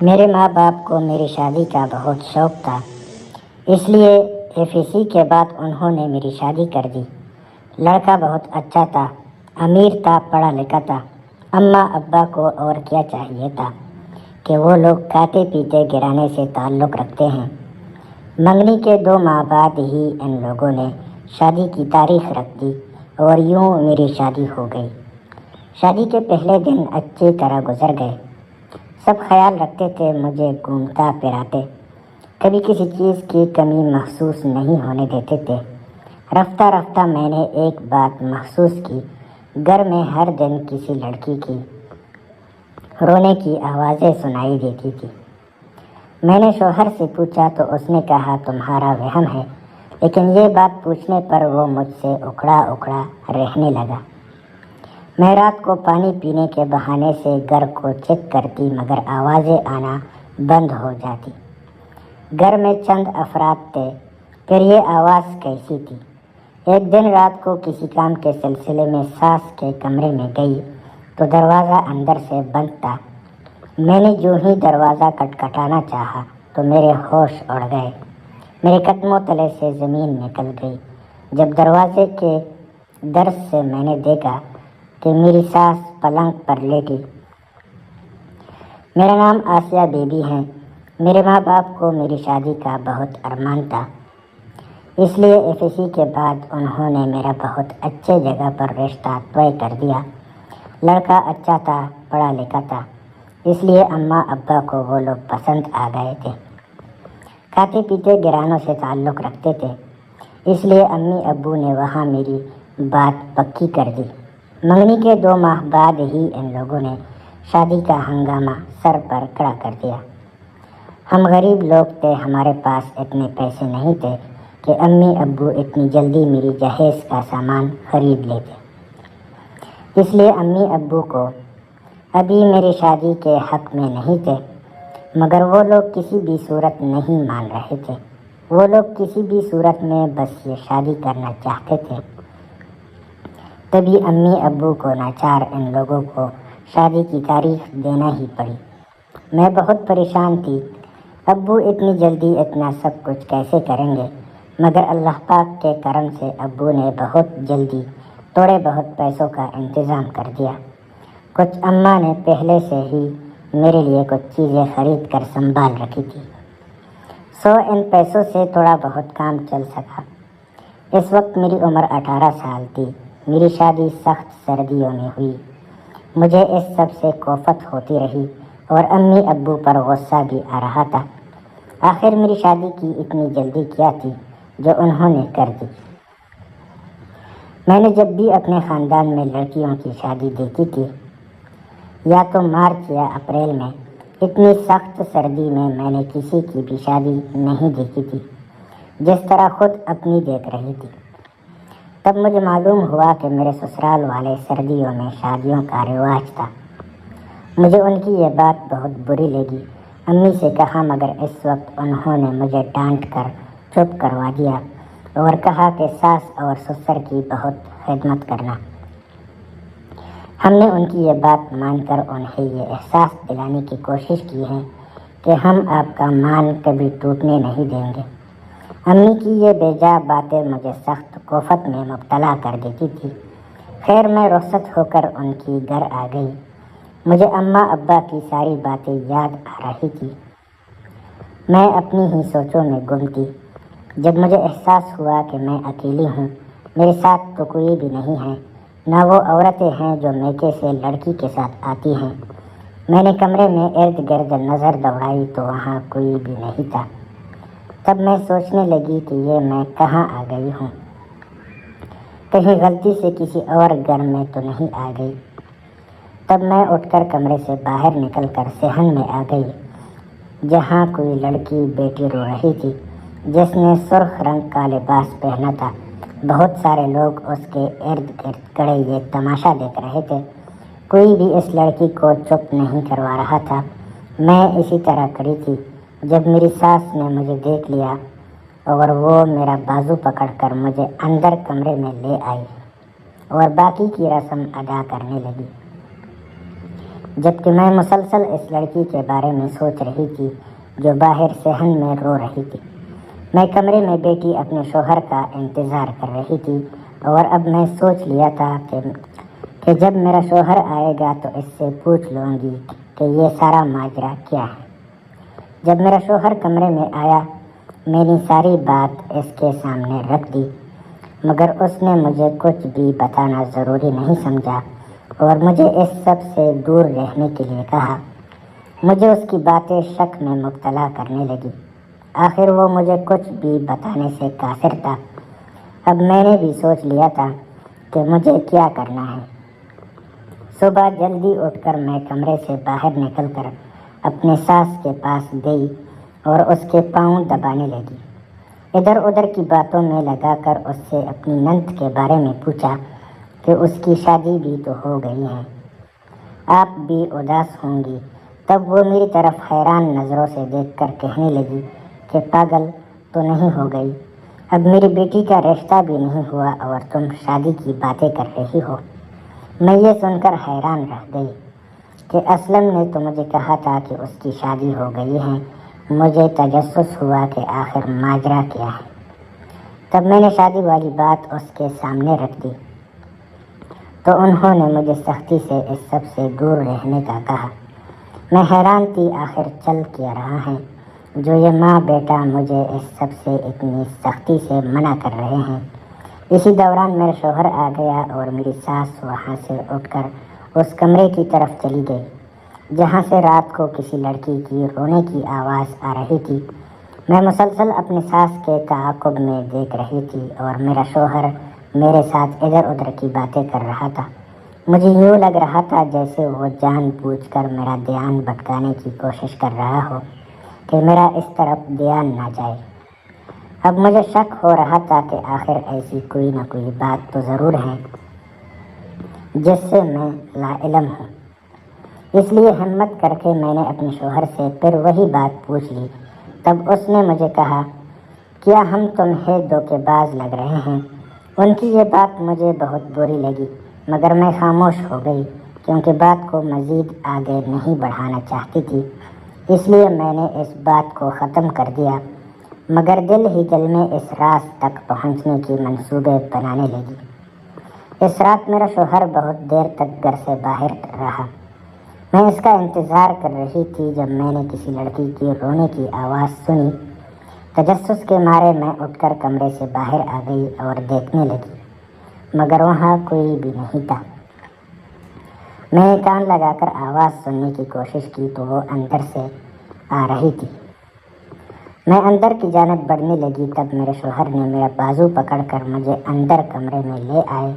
میرے ماں باپ کو میری شادی کا بہت شوق تھا، اس لیے FEC کے بعد انہوں نے میری شادی کر دی۔ لڑکا بہت اچھا تھا، امیر تھا، پڑھا لکھا تھا۔ اماں ابا کو اور کیا چاہیے تھا کہ وہ لوگ کھاتے پیتے گرانے سے تعلق رکھتے ہیں۔ منگنی کے 2 ماہ بعد ہی ان لوگوں نے شادی کی تاریخ رکھ دی اور یوں میری شادی ہو گئی۔ شادی کے پہلے دن اچھی طرح گزر گئے۔ سب خیال رکھتے تھے، مجھے گھومتا پھراتے، کبھی کسی چیز کی کمی محسوس نہیں ہونے دیتے تھے۔ رفتہ رفتہ میں نے ایک بات محسوس کی، گھر میں ہر دن کسی لڑکی کی رونے کی آوازیں سنائی دیتی تھی۔ میں نے شوہر سے پوچھا تو اس نے کہا تمہارا وہم ہے، لیکن یہ بات پوچھنے پر وہ مجھ سے اکھڑا اکھڑا رہنے لگا۔ میں رات کو پانی پینے کے بہانے سے گھر کو چیک کرتی مگر آوازیں آنا بند ہو جاتی۔ گھر میں چند افراد تھے، پھر یہ آواز کیسی تھی؟ ایک دن رات کو کسی کام کے سلسلے میں ساس کے کمرے میں گئی تو دروازہ اندر سے بند تھا۔ میں نے جو ہی دروازہ کھٹکھٹانا چاہا تو میرے ہوش اڑ گئے، میرے قدموں تلے سے زمین نکل گئی۔ جب دروازے کے درز سے میں نے دیکھا کہ میری ساس پلنگ پر لیٹی۔ میرا نام آسیہ بی بی ہے۔ میرے ماں باپ کو میری شادی کا بہت ارمان تھا، اس لیے FEC کے بعد انہوں نے میرا بہت اچھے جگہ پر رشتہ طے کر دیا۔ لڑکا اچھا تھا، پڑھا لکھا تھا، اس لیے اماں ابا کو وہ لوگ پسند آ گئے تھے۔ کھاتے پیتے گرانوں سے تعلق رکھتے تھے، اس لیے امی ابو نے وہاں میری بات پکی کر دی۔ منگنی کے 2 ماہ بعد ہی ان لوگوں نے شادی کا ہنگامہ سر پر کھڑا کر دیا۔ ہم غریب لوگ تھے، ہمارے پاس اتنے پیسے نہیں تھے کہ امی ابو اتنی جلدی میری جہیز کا سامان خرید لیتے۔ اس لیے امی ابو کو ابھی میری شادی کے حق میں نہیں تھے، مگر وہ لوگ کسی بھی صورت نہیں مان رہے تھے۔ وہ لوگ کسی بھی صورت میں بس یہ شادی کرنا چاہتے تھے۔ تبھی امی ابو کو ناچار ان لوگوں کو شادی کی تاریخ دینا ہی پڑی۔ میں بہت پریشان تھی، ابو اتنی جلدی اتنا سب کچھ کیسے کریں گے؟ مگر اللہ پاک کے کرم سے ابو نے بہت جلدی تھوڑے بہت پیسوں کا انتظام کر دیا۔ کچھ اماں نے پہلے سے ہی میرے لیے کچھ چیزیں خرید کر سنبھال رکھی تھی، ان پیسوں سے تھوڑا بہت کام چل سکا۔ اس وقت میری عمر 18 سال تھی۔ میری شادی سخت سردیوں میں ہوئی۔ مجھے اس سب سے کوفت ہوتی رہی اور امی ابو پر غصہ بھی آ رہا تھا۔ آخر میری شادی کی اتنی جلدی کیا تھی جو انہوں نے کر دی۔ میں نے جب بھی اپنے خاندان میں لڑکیوں کی شادی دیکھی تھی، یا تو مارچ یا اپریل میں، اتنی سخت سردی میں نے کسی کی بھی شادی نہیں دیکھی تھی جس طرح خود اپنی دیکھ رہی تھی۔ تب مجھے معلوم ہوا کہ میرے سسرال والے سردیوں میں شادیوں کا رواج تھا۔ مجھے ان کی یہ بات بہت بری لگی۔ امی سے کہا مگر اس وقت انہوں نے مجھے ڈانٹ کر چپ کروا دیا اور کہا کہ ساس اور سسر کی بہت خدمت کرنا۔ ہم نے ان کی یہ بات مان کر انہیں یہ احساس دلانے کی کوشش کی ہے کہ ہم آپ کا مان کبھی ٹوٹنے نہیں دیں گے۔ امی کی یہ بے جا باتیں مجھے سخت کوفت میں مبتلا کر دیتی تھی۔ خیر میں رخصت ہو کر ان کی گھر آ گئی۔ مجھے اماں ابا کی ساری باتیں یاد آ رہی تھی۔ میں اپنی ہی سوچوں میں گم تھی۔ جب مجھے احساس ہوا کہ میں اکیلی ہوں، میرے ساتھ تو کوئی بھی نہیں ہے، نہ وہ عورتیں ہیں جو میکے سے لڑکی کے ساتھ آتی ہیں۔ میں نے کمرے میں ارد گرد نظر دوڑائی تو وہاں کوئی بھی نہیں تھا۔ تب میں سوچنے لگی کہ یہ میں کہاں آ گئی ہوں؟ کہیں غلطی سے کسی اور گھر میں تو نہیں آ گئی؟ تب میں اٹھ کر کمرے سے باہر نکل کر صحن میں آ گئی، جہاں کوئی لڑکی بیٹی رو رہی تھی جس نے سرخ رنگ کا لباس پہنا تھا۔ بہت سارے لوگ اس کے ارد گرد کھڑے یہ تماشا دیکھ رہے تھے۔ کوئی بھی اس لڑکی کو چپ نہیں کروا رہا تھا۔ میں اسی طرح کھڑی تھی جب میری ساس نے مجھے دیکھ لیا اور وہ میرا بازو پکڑ کر مجھے اندر کمرے میں لے آئی اور باقی کی رسم ادا کرنے لگی۔ جبکہ میں مسلسل اس لڑکی کے بارے میں سوچ رہی تھی جو باہر صحن میں رو رہی تھی۔ میں کمرے میں بیٹھی اپنے شوہر کا انتظار کر رہی تھی اور اب میں سوچ لیا تھا کہ جب میرا شوہر آئے گا تو اس سے پوچھ لوں گی کہ یہ سارا ماجرا کیا ہے۔ جب میرا شوہر کمرے میں آیا میں نے ساری بات اس کے سامنے رکھ دی، مگر اس نے مجھے کچھ بھی بتانا ضروری نہیں سمجھا اور مجھے اس سب سے دور رہنے کے لیے کہا۔ مجھے اس کی باتیں شک میں مبتلا کرنے لگی۔ آخر وہ مجھے کچھ بھی بتانے سے قاصر تھا۔ اب میں نے بھی سوچ لیا تھا کہ مجھے کیا کرنا ہے۔ صبح جلدی اٹھ کر میں کمرے سے باہر نکل کر اپنے ساس کے پاس گئی اور اس کے پاؤں دبانے لگی۔ ادھر ادھر کی باتوں میں لگا کر اس سے اپنی نند کے بارے میں پوچھا کہ اس کی شادی بھی تو ہو گئی ہے، آپ بھی اداس ہوں گی۔ تب وہ میری طرف حیران نظروں سے دیکھ کر کہنے لگی کہ پاگل تو نہیں ہو گئی، اب میری بیٹی کا رشتہ بھی نہیں ہوا اور تم شادی کی باتیں کر رہی ہو۔ میں یہ سن کر حیران رہ گئی کہ اسلم نے تو مجھے کہا تھا کہ اس کی شادی ہو گئی ہے۔ مجھے تجسس ہوا کہ آخر ماجرا کیا ہے۔ تب میں نے شادی والی بات اس کے سامنے رکھ دی تو انہوں نے مجھے سختی سے اس سب سے دور رہنے کا کہا۔ میں حیران تھی آخر چل کیا رہا ہے جو یہ ماں بیٹا مجھے اس سب سے اتنی سختی سے منع کر رہے ہیں۔ اسی دوران میرا شوہر آ گیا اور میری ساس وہاں سے اٹھ کر اس کمرے کی طرف چلی گئی جہاں سے رات کو کسی لڑکی کی رونے کی آواز آ رہی تھی۔ میں مسلسل اپنی ساس کے تعاقب میں دیکھ رہی تھی اور میرا شوہر میرے ساتھ ادھر ادھر کی باتیں کر رہا تھا۔ مجھے یوں لگ رہا تھا جیسے وہ جان بوجھ کر میرا دھیان بھٹکانے کی کوشش کر رہا ہو کہ میرا اس طرف دھیان نہ جائے۔ اب مجھے شک ہو رہا تھا کہ آخر ایسی کوئی نہ کوئی بات تو ضرور ہے جس سے میں لا علم ہوں۔ اس لیے ہمت کر کے میں نے اپنے شوہر سے پھر وہی بات پوچھ لی۔ تب اس نے مجھے کہا، کیا ہم تمہیں دھوکے باز لگ رہے ہیں؟ ان کی یہ بات مجھے بہت بری لگی مگر میں خاموش ہو گئی کیونکہ بات کو مزید آگے نہیں بڑھانا چاہتی تھی۔ اس لیے میں نے اس بات کو ختم کر دیا مگر دل ہی دل میں اس راز تک پہنچنے کی منصوبے بنانے لگی۔ اس رات میرا شوہر بہت دیر تک گھر سے باہر رہا۔ میں اس کا انتظار کر رہی تھی۔ جب میں نے کسی لڑکی کی رونے کی آواز سنی، تجسس کے مارے میں اٹھ کر کمرے سے باہر آ گئی اور دیکھنے لگی مگر وہاں کوئی بھی نہیں تھا۔ میں نے کان لگا کر آواز سننے کی کوشش کی تو وہ اندر سے آ رہی تھی۔ میں اندر کی جانب بڑھنے لگی۔ تب میرے شوہر نے میرا بازو پکڑ کر مجھے اندر کمرے میں لے آئے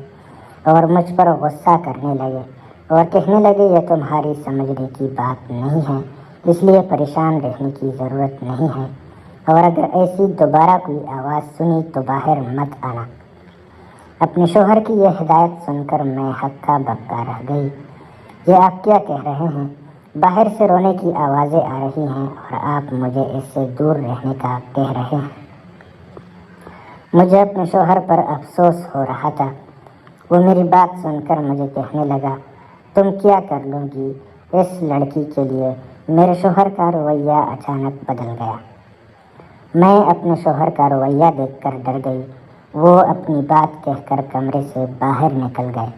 اور مجھ پر غصہ کرنے لگے اور کہنے لگے، یہ تمہاری سمجھنے کی بات نہیں ہے، اس لیے پریشان رہنے کی ضرورت نہیں ہے، اور اگر ایسی دوبارہ کوئی آواز سنی تو باہر مت آنا۔ اپنے شوہر کی یہ ہدایت سن کر میں ہکا بکا رہ گئی۔ یہ آپ کیا کہہ رہے ہیں؟ باہر سے رونے کی آوازیں آ رہی ہیں اور آپ مجھے اس سے دور رہنے کا کہہ رہے ہیں۔ مجھے اپنے شوہر پر افسوس ہو رہا تھا۔ وہ میری بات سن کر مجھے کہنے لگا، تم کیا کر لوں گی اس لڑکی کے لیے؟ میرے شوہر کا رویہ اچانک بدل گیا۔ میں اپنے شوہر کا رویہ دیکھ کر ڈر گئی۔ وہ اپنی بات کہہ کر کمرے سے باہر نکل گئے۔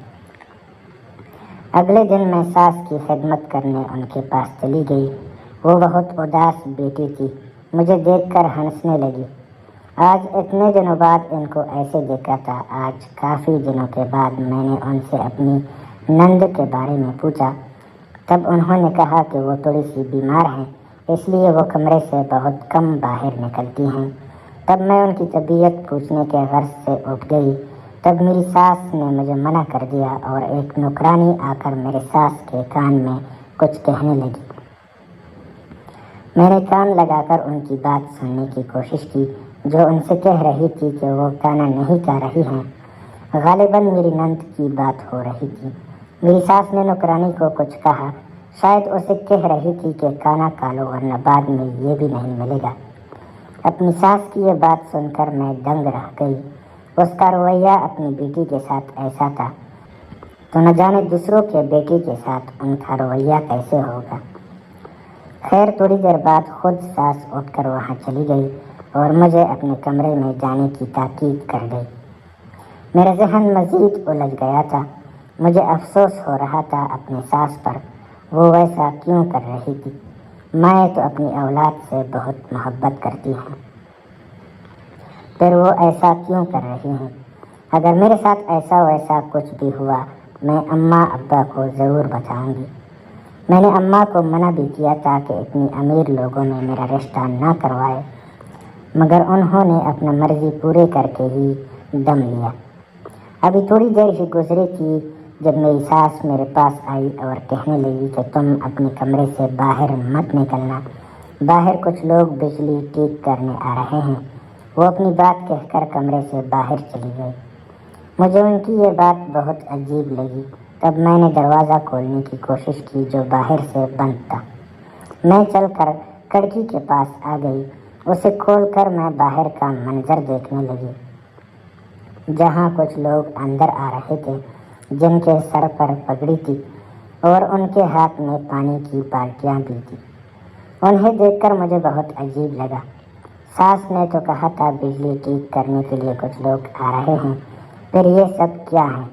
اگلے دن میں ساس کی خدمت کرنے ان کے پاس چلی گئی۔ وہ بہت اداس بیٹی تھی، مجھے دیکھ کر ہنسنے لگی۔ آج اتنے دنوں بعد ان کو ایسے دیکھا تھا۔ آج کافی دنوں کے بعد میں نے ان سے اپنی نند کے بارے میں پوچھا۔ تب انہوں نے کہا کہ وہ تھوڑی سی بیمار ہیں، اس لیے وہ کمرے سے بہت کم باہر نکلتی ہیں۔ تب میں ان کی طبیعت پوچھنے کے غرض سے اٹھ گئی۔ تب میری ساس نے مجھے منع کر دیا اور ایک نوکرانی آ کر میرے ساس کے کان میں کچھ کہنے لگی۔ میں نے کان لگا کر ان کی بات سننے کی کوشش کی جو ان سے کہہ رہی تھی کہ وہ کانا نہیں کہہ رہی ہیں۔ غالباً میری نند کی بات ہو رہی تھی۔ میری ساس نے نوکرانی کو کچھ کہا، شاید اسے کہہ رہی تھی کہ کانا کھا لو ورنہ بعد میں یہ بھی نہیں ملے گا۔ اپنی ساس کی یہ بات سن کر میں دنگ رہ گئی۔ اس کا رویہ اپنی بیٹی کے ساتھ ایسا تھا تو نہ جانے دوسروں کے بیٹی کے ساتھ ان کا رویہ کیسے ہوگا۔ خیر تھوڑی دیر بعد خود ساس اٹھ کر وہاں چلی گئی اور مجھے اپنے کمرے میں جانے کی تاکید کر گئی۔ میرا ذہن مزید الجھ گیا تھا۔ مجھے افسوس ہو رہا تھا اپنی ساس پر، وہ ویسا کیوں کر رہی تھی؟ مائیں تو اپنی اولاد سے بہت محبت کرتی ہیں، پھر وہ ایسا کیوں کر رہی ہیں؟ اگر میرے ساتھ ایسا ویسا کچھ بھی ہوا میں اماں ابا کو ضرور بتاؤں گی۔ میں نے اماں کو منع بھی کیا تھا کہ اتنی امیر لوگوں میں میرا رشتہ نہ کروائے، مگر انہوں نے اپنا مرضی پورے کر کے ہی دم لیا۔ ابھی تھوڑی دیر ہی گزری تھی جب میری ساس میرے پاس آئی اور کہنے لگی کہ تم اپنے کمرے سے باہر مت نکلنا، باہر کچھ لوگ بجلی ٹھیک کرنے آ رہے ہیں۔ وہ اپنی بات کہہ کر کمرے سے باہر چلی گئی۔ مجھے ان کی یہ بات بہت عجیب لگی۔ تب میں نے دروازہ کھولنے کی کوشش کی جو باہر سے بند تھا۔ میں چل کر کھڑکی کے پاس آ گئی، اسے کھول کر میں باہر کا منظر دیکھنے لگی، جہاں کچھ لوگ اندر آ رہے تھے جن کے سر پر پگڑی تھی اور ان کے ہاتھ میں پانی کی بالٹیاں بھی تھیں۔ انہیں دیکھ کر مجھے بہت عجیب لگا۔ ساس نے تو کہا تھا بجلی ٹھیک کرنے کے لیے کچھ لوگ آ رہے ہیں، پھر یہ سب کیا ہے؟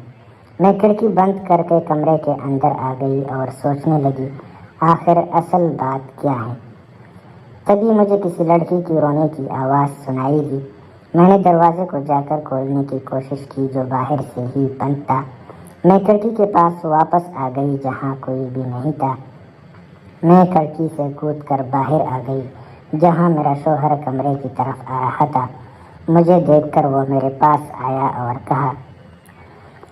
میں کھڑکی بند کر کے کمرے کے اندر آ گئی اور سوچنے لگی آخر اصل بات کیا ہے۔ تبھی مجھے کسی لڑکی کی رونے کی آواز سنائی دی۔ میں نے دروازے کو جا کر کھولنے کی کوشش کی جو باہر سے ہی بند تھا۔ میں کھڑکی کے پاس واپس آ گئی جہاں کوئی بھی نہیں تھا۔ میں کھڑکی سے کود کر باہر آ گئی جہاں میرا شوہر کمرے کی طرف آ رہا تھا۔ مجھے دیکھ کر وہ میرے پاس آیا اور کہا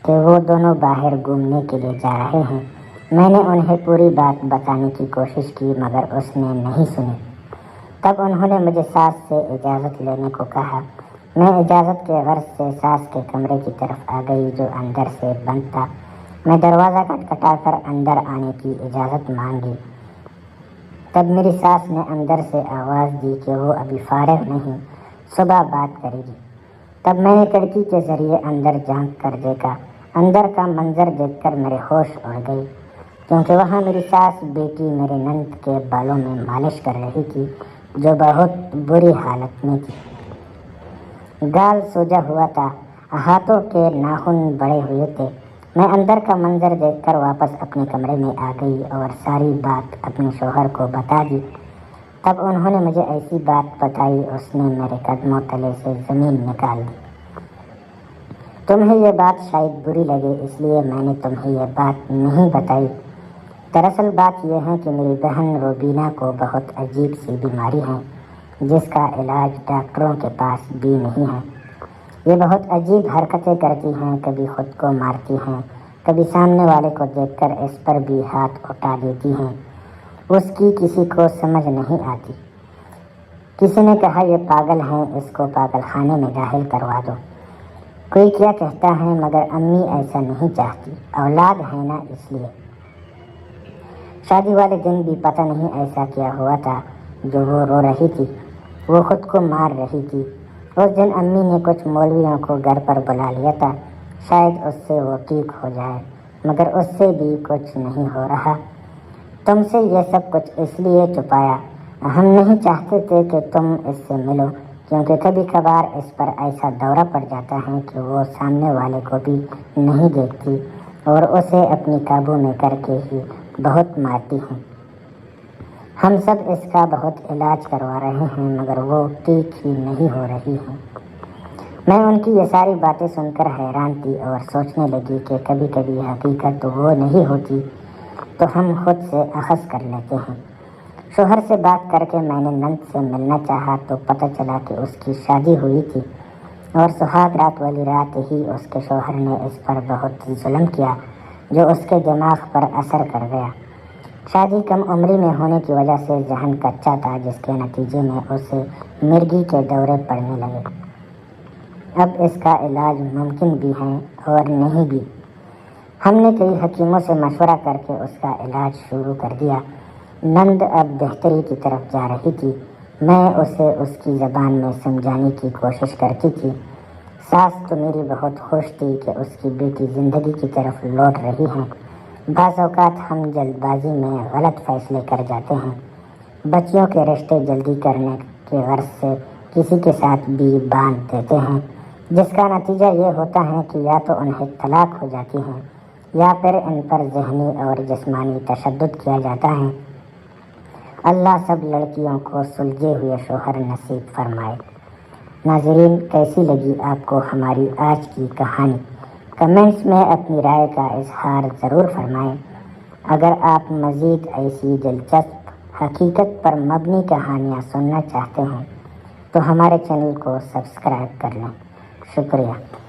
کہ وہ دونوں باہر گھومنے کے لیے جا رہے ہیں۔ میں نے انہیں پوری بات بتانے کی کوشش کی مگر اس نے نہیں سنی۔ تب انہوں نے مجھے ساس سے اجازت لینے کو کہا۔ میں اجازت کے غرض سے ساس کے کمرے کی طرف آ گئی جو اندر سے بند تھا۔ میں دروازہ کھٹکھٹا کر اندر آنے کی اجازت مانگی۔ تب میری ساس نے اندر سے آواز دی کہ وہ ابھی فارغ نہیں، صبح بات کرے گی۔ تب میں نے کھڑکی کے ذریعے اندر جھانک کر دیکھا۔ اندر کا منظر دیکھ کر میرے ہوش اڑ گئی، کیونکہ وہاں میری ساس بیٹی میرے نند کے بالوں میں مالش کر رہی تھی جو بہت بری حالت میں تھی۔ گال سوجا ہوا تھا، ہاتھوں کے ناخن بڑے ہوئے تھے۔ میں اندر کا منظر دیکھ کر واپس اپنے کمرے میں آ گئی اور ساری بات اپنے شوہر کو بتا دی۔ تب انہوں نے مجھے ایسی بات بتائی اس نے میرے قدموں تلے سے زمین نکال دی۔ تمہیں یہ بات شاید بری لگے اس لیے میں نے تمہیں یہ بات نہیں بتائی۔ دراصل بات یہ ہے کہ میری بہن روبینہ کو بہت عجیب سی بیماری ہے جس کا علاج ڈاکٹروں کے پاس بھی نہیں ہے۔ یہ بہت عجیب حرکتیں کرتی ہیں، کبھی خود کو مارتی ہیں، کبھی سامنے والے کو دیکھ کر اس پر بھی ہاتھ اٹھا دیتی ہیں۔ اس کی کسی کو سمجھ نہیں آتی۔ کسی نے کہا یہ پاگل ہیں، اس کو پاگل خانے میں داخل کروا دو۔ کوئی کیا کہتا ہے مگر امی ایسا نہیں چاہتی، اولاد ہے نا اس لیے۔ شادی والے دن بھی پتہ نہیں ایسا کیا ہوا تھا جو وہ رو رہی تھی، وہ خود کو مار رہی تھی۔ اس دن امی نے کچھ مولویوں کو گھر پر بلا لیا تھا، شاید اس سے وہ ٹھیک ہو جائے، مگر اس سے بھی کچھ نہیں ہو رہا۔ تم سے یہ سب کچھ اس لیے چھپایا، ہم نہیں چاہتے تھے کہ تم اس سے ملو، کیونکہ کبھی کبھار اس پر ایسا دورہ پڑ جاتا ہے کہ وہ سامنے والے کو بھی نہیں دیکھتی اور اسے اپنی قابو میں کر کے ہی بہت مارتی ہیں۔ ہم سب اس کا بہت علاج کروا رہے ہیں مگر وہ ٹھیک ہی نہیں ہو رہی ہے۔ میں ان کی یہ ساری باتیں سن کر حیران تھی اور سوچنے لگی کہ کبھی کبھی حقیقت وہ نہیں ہوتی تو ہم خود سے اخذ کر لیتے ہیں۔ شوہر سے بات کر کے میں نے نند سے ملنا چاہا تو پتہ چلا کہ اس کی شادی ہوئی تھی اور سہاگ رات والی رات ہی اس کے شوہر نے اس پر بہت ظلم کیا جو اس کے دماغ پر اثر کر گیا۔ شادی کم عمری میں ہونے کی وجہ سے ذہن کچا تھا جس کے نتیجے میں اسے مرگی کے دورے پڑنے لگے۔ اب اس کا علاج ممکن بھی ہے اور نہیں بھی۔ ہم نے کئی حکیموں سے مشورہ کر کے اس کا علاج شروع کر دیا۔ نند اب بہتری کی طرف جا رہی تھی۔ میں اسے اس کی زبان میں سمجھانے کی کوشش کرتی تھی۔ ساس تو میری بہت خوش تھی کہ اس کی بیٹی زندگی کی طرف لوٹ رہی ہیں۔ بعض اوقات ہم جلد بازی میں غلط فیصلے کر جاتے ہیں، بچیوں کے رشتے جلدی کرنے کے غرض سے کسی کے ساتھ بھی باندھ دیتے ہیں، جس کا نتیجہ یہ ہوتا ہے کہ یا تو انہیں طلاق ہو جاتی ہے یا پھر ان پر ذہنی اور جسمانی تشدد کیا جاتا ہے۔ اللہ سب لڑکیوں کو سلجھے ہوئے شوہر نصیب فرمائے۔ ناظرین، کیسی لگی آپ کو ہماری آج کی کہانی؟ کمنٹس میں اپنی رائے کا اظہار ضرور فرمائیں۔ اگر آپ مزید ایسی دلچسپ حقیقت پر مبنی کہانیاں سننا چاہتے ہیں تو ہمارے چینل کو سبسکرائب کر لیں۔ شکریہ۔